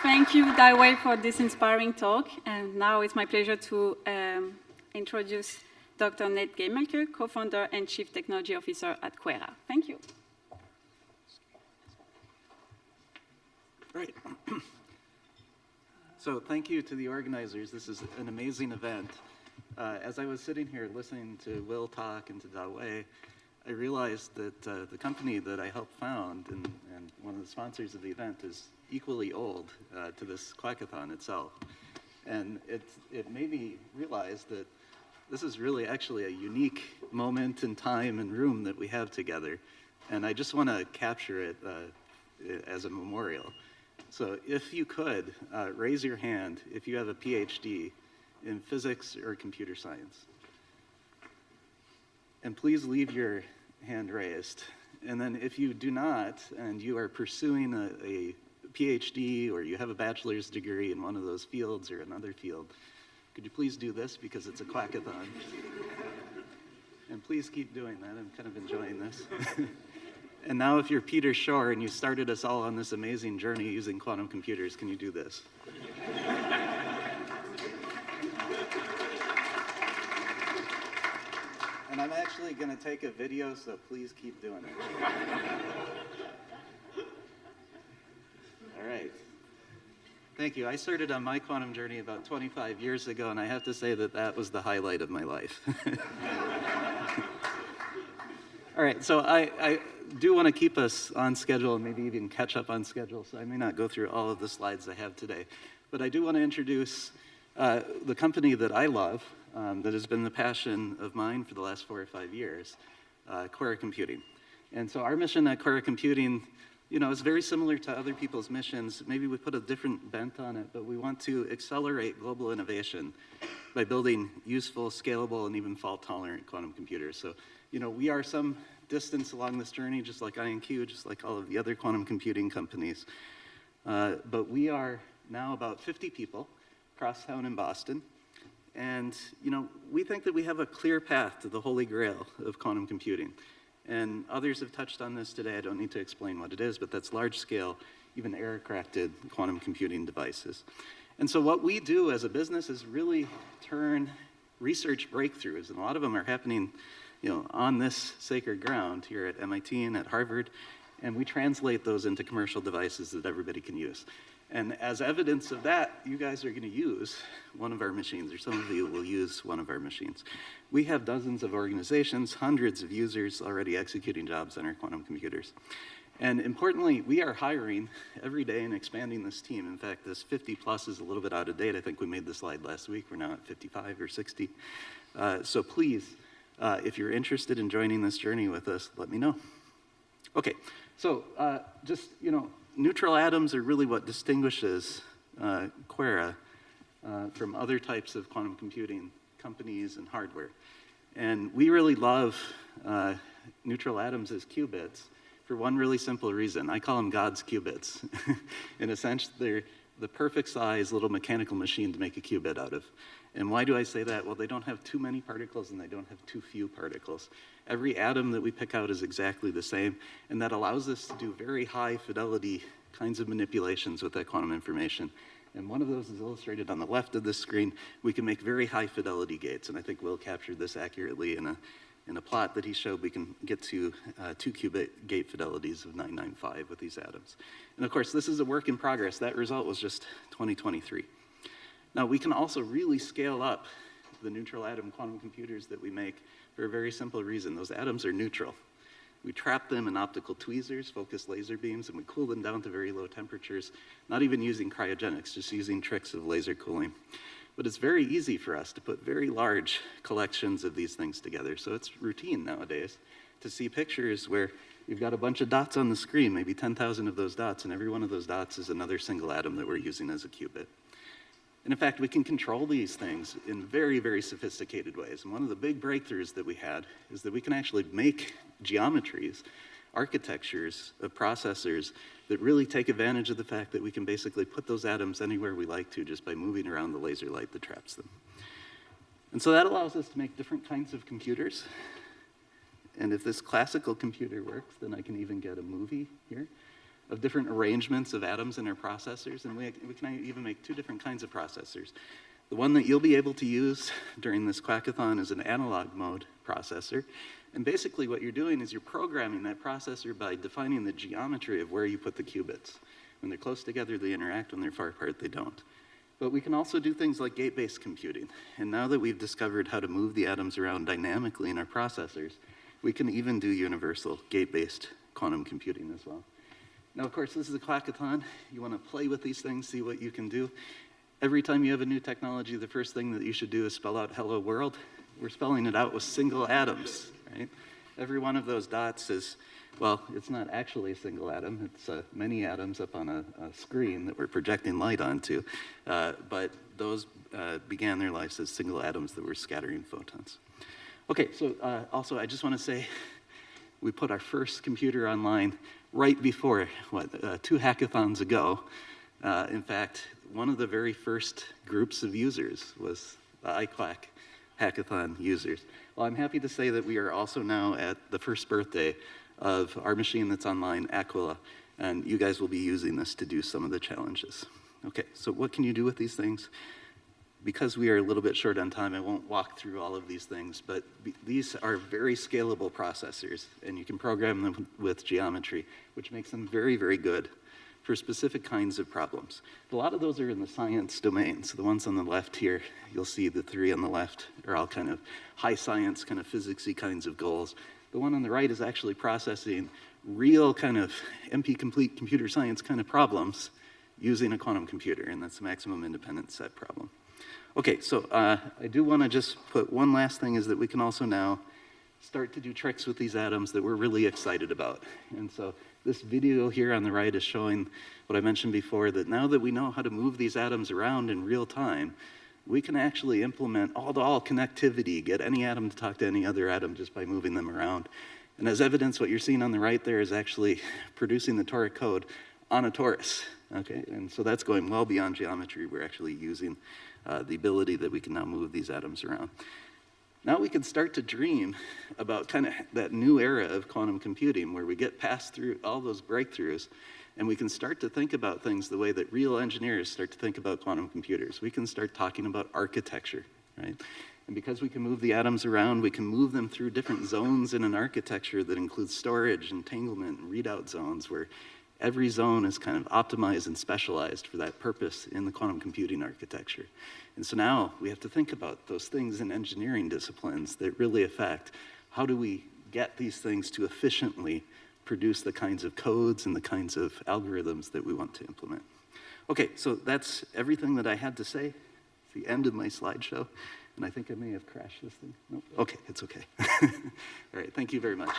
Thank you, Daiwei, for this inspiring talk. And now it's my pleasure to introduce Dr. Nate Gemelke, co-founder and chief technology officer at QuERA. Thank you. Right. So thank you to the organizers. This is an amazing event. As I was sitting here listening to Will talk and to Daiwei, I realized that the company that I helped found and one of the sponsors of the event is equally old to this QuERA itself. And it made me realize that this is really actually a unique moment in time and room that we have together. And I just want to capture it as a memorial. So if you could, raise your hand if you have a PhD in physics or computer science. And please leave your hand raised. And then if you do not, and you are pursuing a PhD or you have a bachelor's degree in one of those fields or another field, could you please do this because it's a quackathon? And please keep doing that. I'm kind of enjoying this. And now if you're Peter Shor and you started us all on this amazing journey using quantum computers, can you do this? And I'm actually going to take a video, so please keep doing it. All right. Thank you. I started on my quantum journey about 25 years ago, and I have to say that that was the highlight of my life. All right, so I do want to keep us on schedule and maybe even catch up on schedule, so I may not go through all of the slides I have today. But I do want to introduce the company that I love, that has been the passion of mine for the last 4 or 5 years, QuERA Computing. And so our mission at QuERA Computing, you know, is very similar to other people's missions. Maybe we put a different bent on it, but we want to accelerate global innovation by building useful, scalable, and even fault-tolerant quantum computers. So, you know, we are some distance along this journey, just like iQuHACK, just like all of the other quantum computing companies. But we are now about 50 people across town in Boston. And, you know, we think that we have a clear path to the holy grail of quantum computing. And others have touched on this today. I don't need to explain what it is, but that's large-scale, even error-corrected quantum computing devices. And so what we do as a business is really turn research breakthroughs, and a lot of them are happening, you know, on this sacred ground here at MIT and at Harvard, and we translate those into commercial devices that everybody can use. And as evidence of that, you guys are going to use one of our machines, or some of you will use one of our machines. We have dozens of organizations, hundreds of users already executing jobs on our quantum computers. And importantly, we are hiring every day and expanding this team. In fact, this 50 plus is a little bit out of date. I think we made the slide last week. We're now at 55 or 60. So please, if you're interested in joining this journey with us, let me know. Okay, so just, you know, neutral atoms are really what distinguishes QuERA from other types of quantum computing companies and hardware. And we really love neutral atoms as qubits for one really simple reason. I call them God's qubits. In a sense, they're the perfect size little mechanical machine to make a qubit out of. And why do I say that? Well, they don't have too many particles and they don't have too few particles. Every atom that we pick out is exactly the same, and that allows us to do very high fidelity kinds of manipulations with that quantum information. And one of those is illustrated on the left of this screen. We can make very high fidelity gates, and I think Will captured this accurately in a plot that he showed. We can get to 2 qubit gate fidelities of 995 with these atoms. And of course, this is a work in progress. That result was just 2023. Now, we can also really scale up the neutral atom quantum computers that we make for a very simple reason. Those atoms are neutral. We trap them in optical tweezers, focused laser beams, and we cool them down to very low temperatures, not even using cryogenics, just using tricks of laser cooling. But it's very easy for us to put very large collections of these things together. So it's routine nowadays to see pictures where you've got a bunch of dots on the screen, maybe 10,000 of those dots, and every one of those dots is another single atom that we're using as a qubit. And in fact, we can control these things in very, very sophisticated ways. And one of the big breakthroughs that we had is that we can actually make geometries, architectures of processors that really take advantage of the fact that we can basically put those atoms anywhere we like to just by moving around the laser light that traps them. And so that allows us to make different kinds of computers. And if this classical computer works, then I can even get a movie here. of different arrangements of atoms in our processors, and we can even make 2 different kinds of processors. The one that you'll be able to use during this QuACK-a-thon is an analog mode processor. And basically what you're doing is you're programming that processor by defining the geometry of where you put the qubits. When they're close together, they interact. When they're far apart, they don't. But we can also do things like gate-based computing. And now that we've discovered how to move the atoms around dynamically in our processors, we can even do universal gate-based quantum computing as well. Now, of course, this is a QuACK-a-thon. You want to play with these things, see what you can do. Every time you have a new technology, the first thing that you should do is spell out hello world. We're spelling it out with single atoms, right? Every one of those dots is, well, it's not actually a single atom. It's many atoms up on a screen that we're projecting light onto. But those began their lives as single atoms that were scattering photons. Okay, so also I just want to say, we put our first computer online right before, 2 hackathons ago. In fact, one of the very first groups of users was the iQuHACK hackathon users. Well, I'm happy to say that we are also now at the first birthday of our machine that's online, Aquila, and you guys will be using this to do some of the challenges. Okay, so what can you do with these things? Because we are a little bit short on time, I won't walk through all of these things, but these are very scalable processors, and you can program them with geometry, which makes them very, very good for specific kinds of problems. A lot of those are in the science domain. So the ones on the left here, you'll see the 3 on the left are all kind of high science, kind of physicsy kinds of goals. The one on the right is actually processing real kind of NP-complete computer science kind of problems using a quantum computer, and that's the maximum independent set problem. Okay, so I do want to just put one last thing, is that we can also now start to do tricks with these atoms that we're really excited about. And so this video here on the right is showing what I mentioned before, that now that we know how to move these atoms around in real time, we can actually implement all-to-all connectivity, get any atom to talk to any other atom just by moving them around. And as evidence, what you're seeing on the right there is actually producing the toric code on a torus. Okay, and so that's going well beyond geometry. We're actually using the ability that we can now move these atoms around. Now we can start to dream about kind of that new era of quantum computing where we get past through all those breakthroughs, and we can start to think about things the way that real engineers start to think about quantum computers. We can start talking about architecture, right? And because we can move the atoms around, we can move them through different zones in an architecture that includes storage, entanglement, and readout zones, where every zone is kind of optimized and specialized for that purpose in the quantum computing architecture. And so now we have to think about those things in engineering disciplines that really affect how do we get these things to efficiently produce the kinds of codes and the kinds of algorithms that we want to implement. Okay, so that's everything that I had to say. It's the end of my slideshow. And I think I may have crashed this thing. Nope. Okay, it's okay. All right, thank you very much.